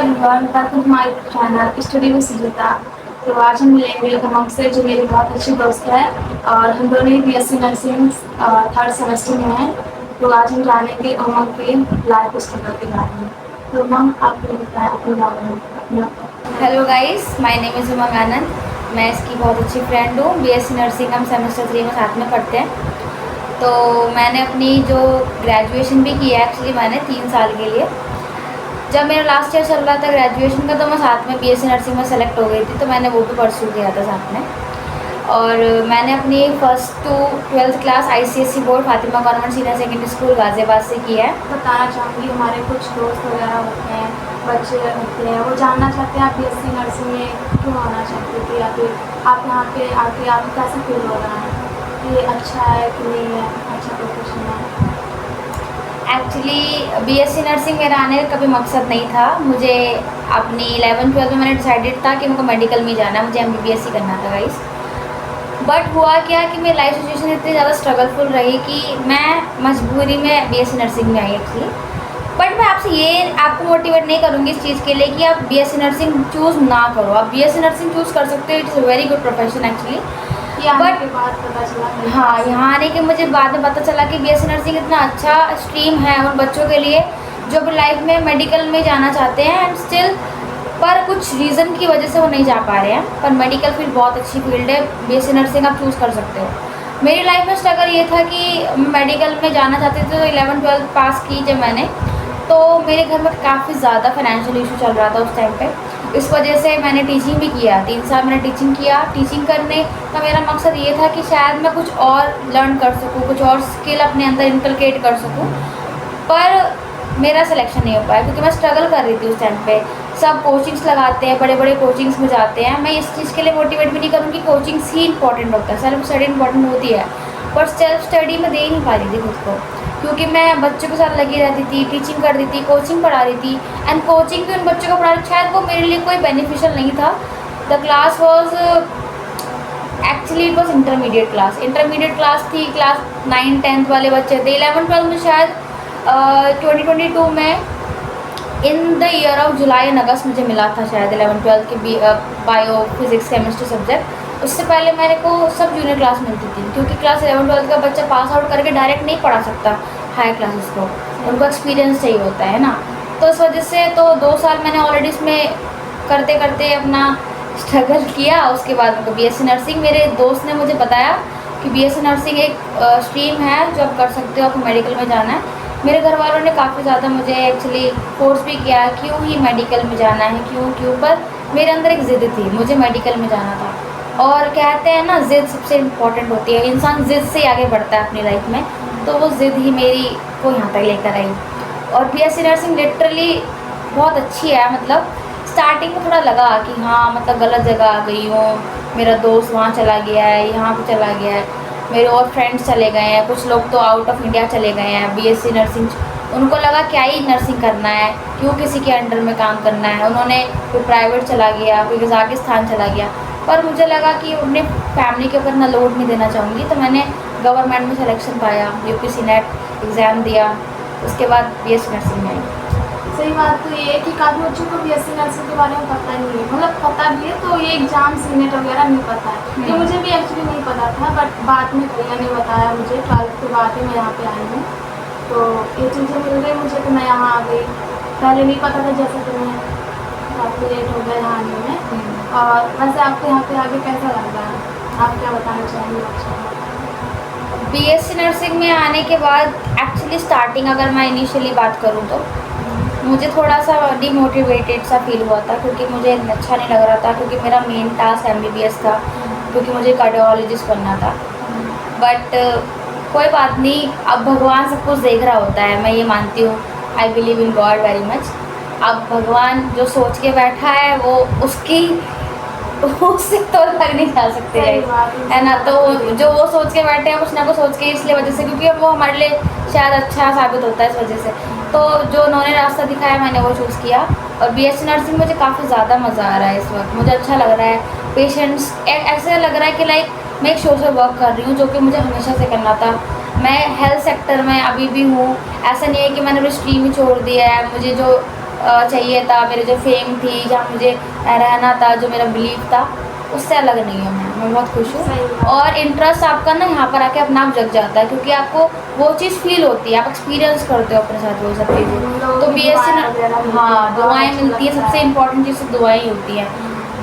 Everyone, welcome to my channel study with Sujata. तो आज हम मिलेंगे उमंग से, जो मेरी बहुत अच्छी दोस्त है और हम दोनों ही बीएससी नर्सिंग थर्ड सेमेस्टर में हैं। तो आज हम जानेंगे उमंग के लाइफ स्ट्रगल के बारे में। तो उमंग, आपको बताएं अपने बारे में अपना। Hello guys, my name is Umang Anand. मैं इसकी बहुत अच्छी फ्रेंड हूँ। बीएससी नर्सिंग हम सेमेस्टर 3 में साथ में पढ़ते हैं। तो मैंने अपनी जो ग्रेजुएशन भी की है, एक्चुअली मैंने 3 साल के लिए, जब मेरा लास्ट ईयर चल रहा था ग्रेजुएशन का, तो मैं साथ में बीएससी नर्सिंग में सेलेक्ट हो गई थी, तो मैंने वो भी परस्यू किया था साथ में। और मैंने अपनी first to 12th class ICSE board Fatima government senior secondary school Ghaziabad से की है। बताना चाहूँगी, हमारे कुछ दोस्त वगैरह होते हैं, बच्चे होते हैं, वो जानना चाहते हैं आप बीएससी नर्सिंग में क्यों आना चाहते थे, या फिर आप यहाँ पे आके आपको कैसा फील हो रहा है, ये अच्छा है कि नहीं है, अच्छा प्रोफेशन है। एक्चुअली बीएससी नर्सिंग मेरा आने का कभी मकसद नहीं था। मुझे अपनी 11th-12th में मैंने डिसाइडेड था कि मुझको मेडिकल में जाना है, मुझे एमबीबीएस ही करना था गाइस। बट हुआ क्या कि मेरी लाइफ सिचुएशन इतनी ज़्यादा स्ट्रगलफुल रही कि मैं मजबूरी में बीएससी नर्सिंग में आई एक्चुअली। बट मैं आपसे ये आपको मोटिवेट नहीं करूँगी इस चीज़ के लिए कि आप बीएससी नर्सिंग चूज़ ना करो। आप बीएससी नर्सिंग चूज़ कर सकते हो, it's a very good profession actually. आने के बाद पता चला। हाँ, यहाँ आने के मुझे बाद में पता चला कि बीएससी नर्सिंग इतना अच्छा स्ट्रीम है उन बच्चों के लिए जो भी लाइफ में मेडिकल में जाना चाहते हैं, एंड स्टिल पर कुछ रीज़न की वजह से वो नहीं जा पा रहे हैं। पर मेडिकल फील्ड बहुत अच्छी फील्ड है, बीएससी नर्सिंग आप चूज़ कर सकते हो। मेरी लाइफ में स्ट्रगल ये था कि मेडिकल में जाना चाहते थे, तो 11th-12th पास की जब मैंने, तो मेरे घर में काफ़ी ज़्यादा फाइनेंशियल इशू चल रहा था उस टाइम पे। इस वजह से मैंने टीचिंग भी किया, 3 साल मैंने टीचिंग किया। टीचिंग करने का मेरा मकसद ये था कि शायद मैं कुछ और लर्न कर सकूँ, कुछ और स्किल अपने अंदर इनकलकेट कर सकूँ। पर मेरा सिलेक्शन नहीं हो पाया क्योंकि मैं स्ट्रगल कर रही थी उस टाइम पे। सब कोचिंग्स लगाते हैं, बड़े बड़े कोचिंग्स में जाते हैं। मैं इस चीज़ के लिए मोटिवेट भी नहीं करूँगी, कोचिंग्स ही इंपॉर्टेंट होता है, सेल्फ स्टडी इंपॉर्टेंट होती है, पर सेल्फ स्टडी में दे ही नहीं पा रही थी खुद को, क्योंकि मैं बच्चों के साथ लगी रहती थी, टीचिंग कर रही थी, कोचिंग पढ़ा रही थी, एंड कोचिंग भी उन बच्चों को पढ़ा रही, शायद वो मेरे लिए कोई बेनिफिशियल नहीं था। The class was actually it was intermediate class थी। क्लास 9-10th वाले बच्चे थे। 11th-12th में शायद 2022 में in the year of July and August मुझे मिला था शायद 11th-12th के बायो फिजिक्स केमिस्ट्री सब्जेक्ट। उससे पहले मेरे को सब जूनियर क्लास मिलती थी, क्योंकि क्लास 11th-12th का बच्चा पास आउट करके डायरेक्ट नहीं पढ़ा सकता हाई क्लासेस को, उनको एक्सपीरियंस चाहिए होता है ना। तो इस वजह से तो 2 साल मैंने ऑलरेडी इसमें करते करते अपना स्ट्रगल किया। उसके बाद मेरे को बीएससी नर्सिंग, मेरे दोस्त ने मुझे बताया कि बीएससी नर्सिंग एक स्ट्रीम है जो आप कर सकते हो, आपको मेडिकल में जाना है। मेरे घर वालों ने काफ़ी ज़्यादा मुझे एक्चुअली फोर्स भी किया, क्यों ही मेडिकल में जाना है, क्यों पर मेरे अंदर एक ज़िद थी, मुझे मेडिकल में जाना था। और कहते हैं ना, ज़िद सबसे इम्पॉर्टेंट होती है, इंसान ज़िद से आगे बढ़ता है अपनी लाइफ में। तो वो ज़िद ही मेरी को यहाँ तक लेकर आई। और बीएससी नर्सिंग लिटरली बहुत अच्छी है। मतलब स्टार्टिंग में थोड़ा लगा कि हाँ, मतलब गलत जगह आ गई हूँ, मेरा दोस्त वहाँ चला गया है, यहाँ पे चला गया है, मेरे और फ्रेंड्स चले गए हैं, कुछ लोग तो आउट ऑफ इंडिया चले गए हैं बीएससी नर्सिंग। उनको लगा क्या ही नर्सिंग करना है, क्यों किसी के अंडर में काम करना है। उन्होंने कोई प्राइवेट चला गया, कोई कजाकिस्तान चला गया। पर मुझे लगा कि अपने फैमिली के ऊपर इतना लोड नहीं देना चाहूँगी, तो मैंने गवर्नमेंट में सिलेक्शन पाया, यूपीसी नेट एग्ज़ाम दिया, उसके बाद बीएससी नर्सिंग में आई। सही बात तो ये है कि काफ़ी बच्चों को बीएससी नर्सिंग के बारे में पता नहीं है, मतलब पता भी है तो ये एग्जाम सीनेट वगैरह नहीं पता है। ये मुझे भी एक्चुअली नहीं पता था, बट बाद में भैया ने बताया मुझे, 12th के बाद ही मैं यहाँ पे आई हूँ, तो ये चीज़ें मिल गई मुझे, तो मैं यहाँ आ गई। पहले नहीं पता था, जैसे कि मैं काफ़ी लेट हो गया यहाँ आने में। और वैसे आपको यहाँ पे आगे कैसा लग रहा है, आप क्या बताना चाहेंगे? अच्छा, बीएससी नर्सिंग में आने के बाद एक्चुअली स्टार्टिंग अगर मैं इनिशियली बात करूँ तो मुझे थोड़ा सा डिमोटिवेटेड सा फील हुआ था, क्योंकि मुझे अच्छा नहीं लग रहा था, क्योंकि मेरा मेन टास्क एमबीबीएस था, क्योंकि मुझे कार्डियोलॉजिस्ट बनना था। बट कोई बात नहीं, अब भगवान सब कुछ देख रहा होता है, मैं ये मानती हूँ। I believe in God very much. अब भगवान जो सोच के बैठा है वो उसकी उससे तो लग नहीं जा सकते है ना। तो जो वो सोच के बैठे हैं कुछ ना कुछ सोच के, इसलिए वजह से, क्योंकि वो हमारे लिए शायद अच्छा साबित होता है इस वजह से। तो जो उन्होंने रास्ता दिखाया मैंने वो चूज़ किया। और बीएससी नर्सिंग मुझे काफ़ी ज़्यादा मज़ा आ रहा है इस वक्त, मुझे अच्छा लग रहा है। पेशेंट्स ऐसा लग रहा है कि लाइक मैं एक सोशल वर्क कर रही हूँ, जो कि मुझे हमेशा से करना था। मैं हेल्थ सेक्टर में अभी भी हूँ, ऐसा नहीं है कि मैंने अपनी स्ट्रीम ही छोड़ दिया है। मुझे जो चाहिए था, मेरे जो फेम थी, जहाँ मुझे रहना था, जो मेरा बिलीव था, उससे अलग नहीं हूँ मैं बहुत खुश सही हूँ। बात। और इंटरेस्ट आपका ना यहाँ पर आके अपना आप जग जाता है, क्योंकि आपको वो चीज़ फील होती है, आप एक्सपीरियंस करते हो अपने साथ वो सब चीज़ें। लोगों तो की बीएससी दुआएं वगैरह मिलती हैं, हाँ, बहुत दुआएं अच्छा मिलती है, लगता सबसे है। इम्पोर्टेंट चीज़ तो दुआएं ही होती हैं,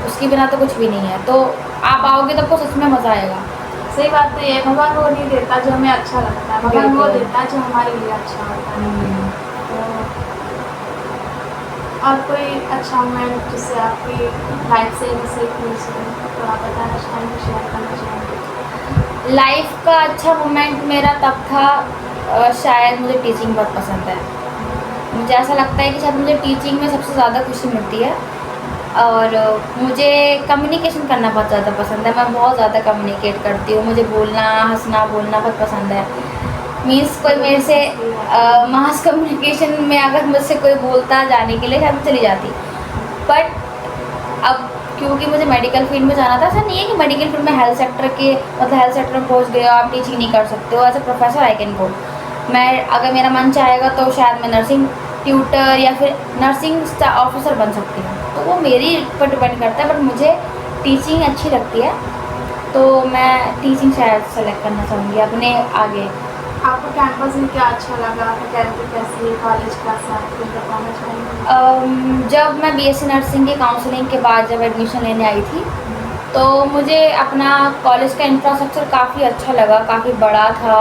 उसके बिना तो कुछ भी नहीं है। तो आप आओगे तो आपको सच में मज़ा आएगा। सही बात तो ये है, भगवान वो नहीं देता जो हमें अच्छा लगता है, भगवान वो बिल्कुल। देता है जो हमारे लिए अच्छा होता है। हम्म। तो और कोई अच्छा मोमेंट जिससे आपकी लाइफ से सीख मिल सके तो आप बताना चाहेंगे, शेयर करना चाहेंगे? लाइफ का अच्छा मोमेंट मेरा तब था, शायद मुझे टीचिंग बहुत पसंद है। मुझे ऐसा लगता है कि शायद मुझे टीचिंग में सबसे ज़्यादा खुशी मिलती है। और मुझे कम्युनिकेशन करना बहुत ज़्यादा पसंद है, मैं बहुत ज़्यादा कम्युनिकेट करती हूँ, मुझे बोलना, हंसना, बोलना बहुत पसंद है। मीन्स कोई मेरे से मास कम्युनिकेशन में अगर मुझसे कोई बोलता जाने के लिए, शायद मैं चली जाती। बट अब क्योंकि मुझे मेडिकल फील्ड में जाना था, ऐसा नहीं है कि मेडिकल फील्ड में हेल्थ सेक्टर के मतलब हेल्थ सेक्टर में पहुंच गए हो आप टीचिंग नहीं कर सकते हो, as a professor I can go. मैं अगर मेरा मन चाहेगा तो शायद मैं नर्सिंग ट्यूटर या फिर नर्सिंग ऑफिसर बन सकती हूँ, तो वो मेरी पर डिपेंड करता है। बट मुझे टीचिंग अच्छी लगती है, तो मैं टीचिंग शायद सेलेक्ट करना चाहूँगी अपने आगे। आपको कैंपस में क्या अच्छा लगा, फैकल्टी कैसी है, कॉलेज कैसा है, कुछ बताना चाहेंगे? जब मैं बीएससी नर्सिंग की काउंसलिंग के बाद जब एडमिशन लेने आई थी, तो मुझे अपना कॉलेज का इंफ्रास्ट्रक्चर काफ़ी अच्छा लगा, काफ़ी बड़ा था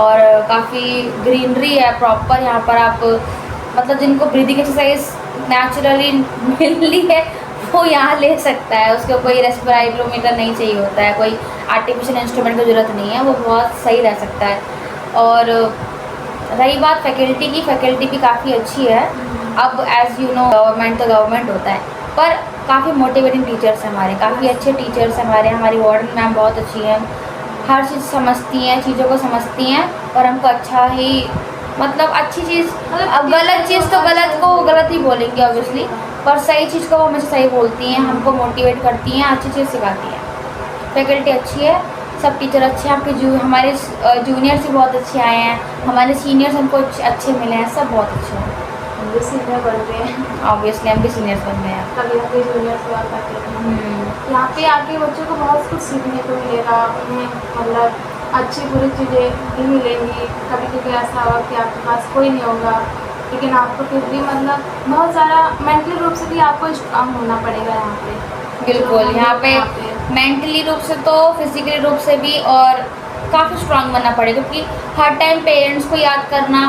और काफ़ी ग्रीनरी है प्रॉपर। यहाँ पर आप मतलब जिनको ब्रीदिंग एक्सरसाइज नेचुरली मिल रही है वो यहाँ ले सकता है, उसको कोई रेस्पिरेटरोमीटर नहीं चाहिए होता है, कोई आर्टिफिशियल इंस्ट्रूमेंट की ज़रूरत नहीं है, वो बहुत सही रह सकता है। और रही बात फैकल्टी की, फैकल्टी भी काफ़ी अच्छी है। अब एज़ यू नो गवर्नमेंट तो गवर्नमेंट होता है, पर काफ़ी मोटिवेटिंग टीचर्स हैं हमारे, काफ़ी अच्छे टीचर्स हैं हमारे। हमारी वार्डन मैम बहुत अच्छी हैं, हर चीज़ समझती हैं, चीज़ों को समझती हैं और हमको अच्छा ही मतलब अच्छी चीज़, अब गलत चीज़ तो गलत को गलत ही बोलेंगे ऑब्वियसली, पर सही चीज़ को वो हमेशा सही बोलती हैं, हमको मोटिवेट करती हैं, अच्छी चीज़ सिखाती हैं। फैकल्टी अच्छी है, सब टीचर अच्छे हैं। आपके हमारे जूनियर्स भी बहुत अच्छे आए हैं, हमारे सीनियर्स हमको अच्छे मिले हैं, सब बहुत अच्छे हैं। हम भी सीनियर बन रहे हैं, ऑब्वियसली हम भी सीनियर्स बन गए हैं। कभी कभी जूनियर हुआ करते हैं। यहाँ पे आके बच्चों को बहुत कुछ सीखने को मिलेगा, उन्हें मतलब अच्छी बुरी चीज़ें भी मिलेंगी। कभी कभी ऐसा होगा कि आपके पास कोई नहीं होगा, लेकिन आपको फिर भी मतलब बहुत सारा मेंटली रूप से भी आपको स्ट्रांग होना पड़ेगा यहाँ पे। बिल्कुल, यहाँ पे मेंटली रूप से तो फिजिकली रूप से भी और काफ़ी स्ट्रांग बनना पड़ेगा, क्योंकि हर टाइम पेरेंट्स को याद करना,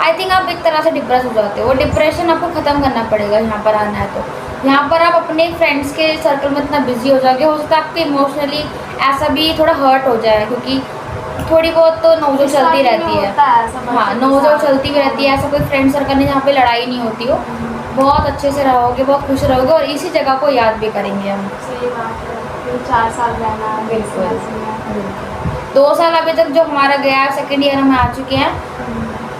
आई थिंक आप एक तरह से डिप्रेस हो जाते हो, वो डिप्रेशन आपको ख़त्म करना पड़ेगा यहाँ पर आना है तो। यहाँ पर आप अपने फ्रेंड्स के सर्कल में इतना बिजी हो जाओगे, हो सकता है आपको इमोशनली ऐसा भी थोड़ा हर्ट हो जाए, क्योंकि थोड़ी बहुत तो नोक-झोंक चलती रहती है। हाँ, नोक-झोंक चलती भी रहती है, ऐसा कोई फ्रेंड सर्कल नहीं जहाँ पे लड़ाई नहीं होती हो। बहुत अच्छे से रहोगे, बहुत खुश रहोगे और इसी जगह को याद भी करेंगे हम। सही बात है, फिर 4 साल रहना है। बिल्कुल। 2 साल अभी तक जो हमारा गया है, सेकेंड ईयर में आ चुके हैं,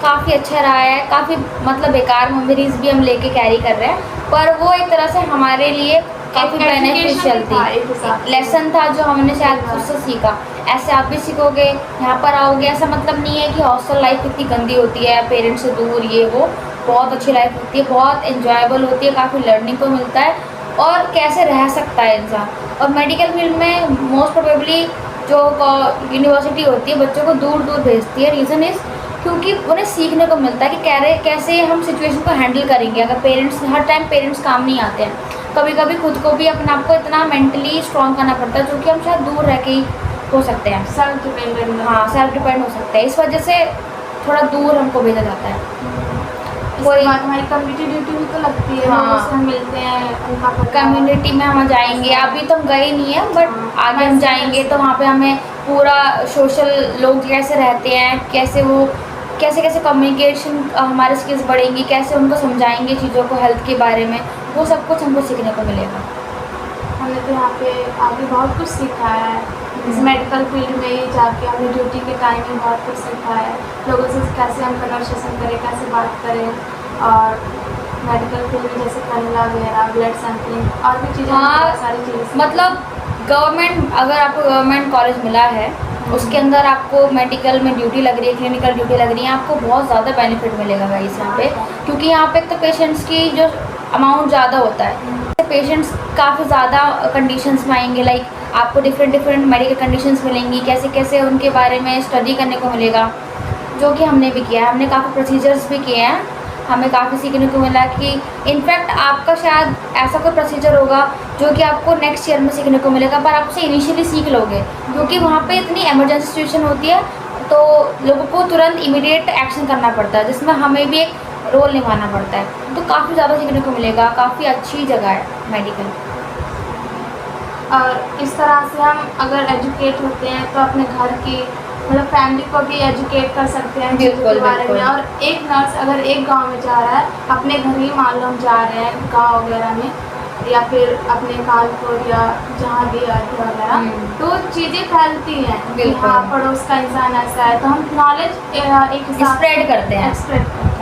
काफ़ी अच्छा रहा है, काफ़ी मतलब बेकार मेमोरीज भी हम लेके कैरी कर रहे हैं, पर वो एक तरह से हमारे लिए काफ़ी बेनिफिशियल थी, लेसन था जो हमने शायद उससे सीखा। ऐसे आप भी सीखोगे, यहाँ पर आओगे, ऐसा मतलब नहीं है कि हॉस्टल लाइफ इतनी गंदी होती है, पेरेंट्स से दूर, ये वो, बहुत अच्छी लाइफ होती है, बहुत एंजॉयबल होती है, काफ़ी लर्निंग को मिलता है और कैसे रह सकता है इंसान। और मेडिकल फील्ड में मोस्ट प्रोबेबली जो यूनिवर्सिटी होती है बच्चों को दूर दूर भेजती है, रीज़न इज़ क्योंकि उन्हें सीखने को मिलता है कि कैसे हम सिचुएशन को हैंडल करेंगे। अगर पेरेंट्स हर टाइम पेरेंट्स काम नहीं आते हैं, कभी कभी खुद को भी अपने आप को इतना मेंटली स्ट्रॉन्ग करना पड़ता है, जो कि हम शायद दूर रह के ही हो सकते हैं, सेल्फ डिपेंडेंट। हाँ, सेल्फ डिपेंड हो सकते हैं, इस वजह से थोड़ा दूर हमको भेजा जाता है। कोई बात, हमारी कम्युनिटी ड्यूटी भी तो लगती है, हाँ, लोगों से हम मिलते हैं, उनका कम्युनिटी में हम जाएंगे, अभी तो हम गए नहीं हैं, बट आगे हम जाएंगे तो वहाँ पे हमें पूरा सोशल लोग कैसे रहते हैं, कैसे वो कैसे कैसे कम्युनिकेशन हमारे स्किल्स बढ़ेंगी, कैसे उनको समझाएंगे चीज़ों को हेल्थ के बारे में, वो सब कुछ हमको सीखने को मिलेगा। हमने तो यहाँ पे आगे बहुत कुछ सीखा है, इस मेडिकल फील्ड में ही जाके हमने ड्यूटी के टाइम में बहुत कुछ सीखा है, लोगों से कैसे हम कन्वर्सेशन करें, कैसे बात करें, और मेडिकल फील्ड में जैसे कैनुला वगैरह, ब्लड सैंपलिंग और भी चीज़ें, हाँ, सारी चीज़ें मतलब गवर्नमेंट, अगर आपको गवर्नमेंट कॉलेज मिला है, उसके अंदर आपको मेडिकल में ड्यूटी लग रही है, क्लिनिकल ड्यूटी लग रही है, आपको बहुत ज़्यादा बेनिफिट मिलेगा गाइस यहाँ पे, क्योंकि यहाँ पे एक तो पेशेंट्स की जो अमाउंट ज़्यादा होता है, पेशेंट्स काफ़ी ज़्यादा कंडीशंस में आएंगे, लाइक आपको डिफरेंट मेडिकल कंडीशंस मिलेंगी, कैसे कैसे उनके बारे में स्टडी करने को मिलेगा, जो कि हमने भी किया है। हमने काफ़ी प्रोसीजर्स भी किए हैं, हमें काफ़ी सीखने को मिला कि इनफैक्ट आपका शायद ऐसा कोई प्रोसीजर होगा जो कि आपको नेक्स्ट ईयर में सीखने को मिलेगा, पर आप उसे इनिशियली सीख लोगे, क्योंकि वहाँ पे इतनी इमरजेंसी सिचुएशन होती है तो लोगों को तुरंत इमीडिएट एक्शन करना पड़ता है, जिसमें हमें भी एक रोल निभाना पड़ता है। तो काफ़ी ज़्यादा सीखने को मिलेगा, काफ़ी अच्छी जगह है मेडिकल। और इस तरह से हम अगर एजुकेट होते हैं तो अपने घर की मतलब फैमिली को भी एजुकेट कर सकते हैं चीज़ों के बारे में। और एक नर्स अगर एक गांव में जा रहा है, अपने घर ही मान लो हम जा रहे हैं गांव वगैरह में, या फिर अपने कानपुर या जहाँ भी आते वगैरह, तो चीज़ें फैलती हैं कि हाँ पड़ोस का इंसान ऐसा है, तो हम नॉलेज एक स्प्रेड करते हैं।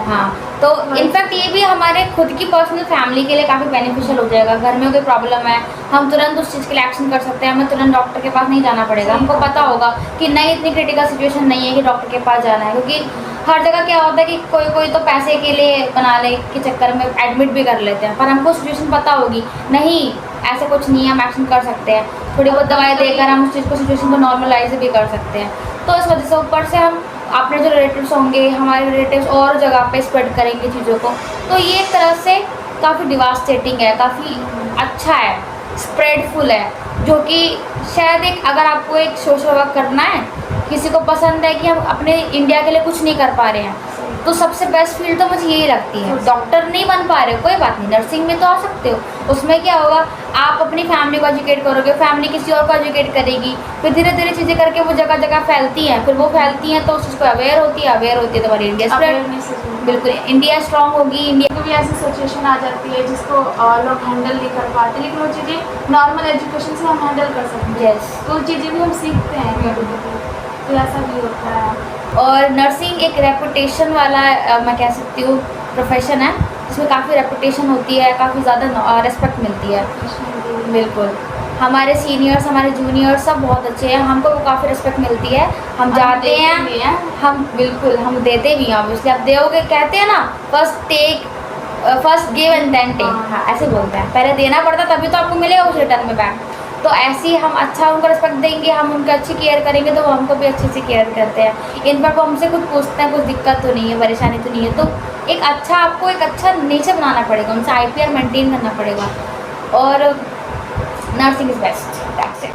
हाँ, तो इनफैक्ट ये भी हमारे खुद की पर्सनल फैमिली के लिए काफ़ी बेनिफिशियल हो जाएगा। घर में कोई प्रॉब्लम है, हम तुरंत उस चीज़ के लिए एक्शन कर सकते हैं, हमें तुरंत डॉक्टर के पास नहीं जाना पड़ेगा। हमको पता होगा कि नहीं इतनी क्रिटिकल सिचुएशन नहीं है कि डॉक्टर के पास जाना है, क्योंकि हर जगह क्या होता है कि कोई तो पैसे के लिए बनाने के चक्कर में एडमिट भी कर लेते हैं, पर हमको सिचुएशन पता होगी नहीं ऐसा कुछ नहीं है, हम एक्शन कर सकते हैं, थोड़ी बहुत दवाई देकर हम उस चीज़ को सिचुएशन को नॉर्मलाइज भी कर सकते हैं। तो इस वजह से ऊपर से हम अपने जो रिलेटिव्स होंगे, हमारे रिलेटिव्स और जगह पे स्प्रेड करेंगे चीज़ों को, तो ये एक तरह से काफ़ी डिवास्टेटिंग है, काफ़ी अच्छा है, स्प्रेडफुल है, जो कि शायद एक अगर आपको एक सोशल वर्क करना है, किसी को पसंद है कि हम अपने इंडिया के लिए कुछ नहीं कर पा रहे हैं, तो सबसे बेस्ट फील्ड तो मुझे यही लगती है। डॉक्टर नहीं बन पा रहे हो कोई बात नहीं, नर्सिंग में तो आ सकते हो। उसमें क्या होगा, आप अपनी फैमिली को एजुकेट करोगे, फैमिली किसी और को एजुकेट करेगी, फिर धीरे धीरे चीज़ें करके वो जगह जगह फैलती हैं, फिर वो फैलती हैं तो उस चीज़ को अवेयर होती है तो हमारी इंडिया स्प्रेड, बिल्कुल इंडिया स्ट्रॉन्ग होगी। इंडिया भी ऐसी सिचुएशन आ जाती है जिसको लोग हैंडल नहीं कर पाते, लेकिन वो चीज़ें नॉर्मल एजुकेशन से हम हैंडल कर सकते हैं। तो वो चीज़ें भी हम सीखते हैं कभी कभी, तो ऐसा भी होता है। और नर्सिंग एक रेपुटेशन वाला मैं कह सकती हूँ प्रोफेशन है, जिसमें काफ़ी रेपुटेशन होती है, काफ़ी ज़्यादा रिस्पेक्ट मिलती है। बिल्कुल, हमारे सीनियर्स, हमारे जूनियर्स सब बहुत अच्छे हैं, हमको वो काफ़ी रिस्पेक्ट मिलती है। हम जाते हैं, हम बिल्कुल हम देते भी हैं, ऑब्वियसली आप दोगे, कहते हैं ना first give and then take, हाँ ऐसे बोलते हैं, पहले देना पड़ता तभी तो आपको मिलेगा उस रिटर्न में बैक। तो ऐसे ही हम अच्छा उनको रिस्पेक्ट देंगे, हम उनकी अच्छी केयर करेंगे तो वो हमको भी अच्छे से केयर करते हैं। इन पर वो हमसे कुछ पूछते हैं, कुछ दिक्कत तो नहीं है, परेशानी तो नहीं है, तो एक अच्छा आपको एक अच्छा नेचर बनाना पड़ेगा, उनसे IPR मेंटेन करना पड़ेगा। और नर्सिंग इज़ बेस्ट।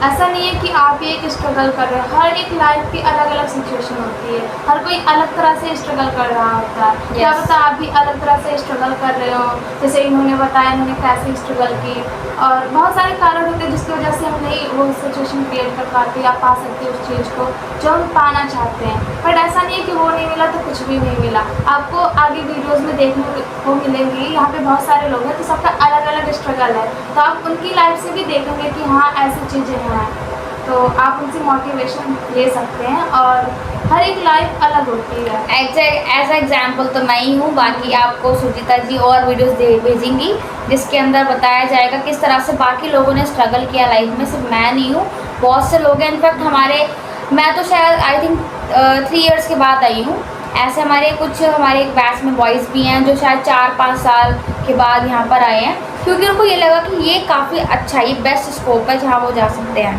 ऐसा नहीं है कि आप एक स्ट्रगल कर रहे हो, हर एक लाइफ की अलग अलग सिचुएशन होती है, हर कोई अलग तरह से स्ट्रगल कर रहा होता है। क्या पता आप भी अलग तरह से स्ट्रगल कर रहे हो, जैसे इन्होंने बताया इन्होंने कैसे स्ट्रगल की, और बहुत सारे कारण होते हैं जिसकी वजह से हम नहीं वो सिचुएशन क्रिएट कर पाते या पा सकते उस चीज़ को जो हम पाना चाहते हैं। बट ऐसा नहीं है कि वो नहीं मिला तो कुछ भी नहीं मिला। आपको आगे वीडियोस में देखने को मिलेंगी, यहाँ पे बहुत सारे लोग हैं तो सबका अलग अलग स्ट्रगल है, तो आप उनकी लाइफ से भी देखेंगे कि हाँ ऐसी चीज़ें हैं, तो आप उनसे मोटिवेशन ले सकते हैं। और हर एक लाइफ अलग होती है। एज एग्जाम्पल तो मैं ही हूँ, बाकी आपको सुजीता जी और वीडियोस भेजेंगी जिसके अंदर बताया जाएगा किस तरह से बाकी लोगों ने स्ट्रगल किया लाइफ में। सिर्फ मैं नहीं हूँ, बहुत से लोग हैं। इनफैक्ट मैं तो शायद आई थिंक 3 इयर्स के बाद आई हूँ। ऐसे हमारे एक बैच में बॉयज़ भी हैं जो शायद 4-5 साल के बाद यहाँ पर आए हैं, क्योंकि उनको ये लगा कि ये काफ़ी अच्छा, ये बेस्ट स्कोप है जहाँ वो जा सकते हैं।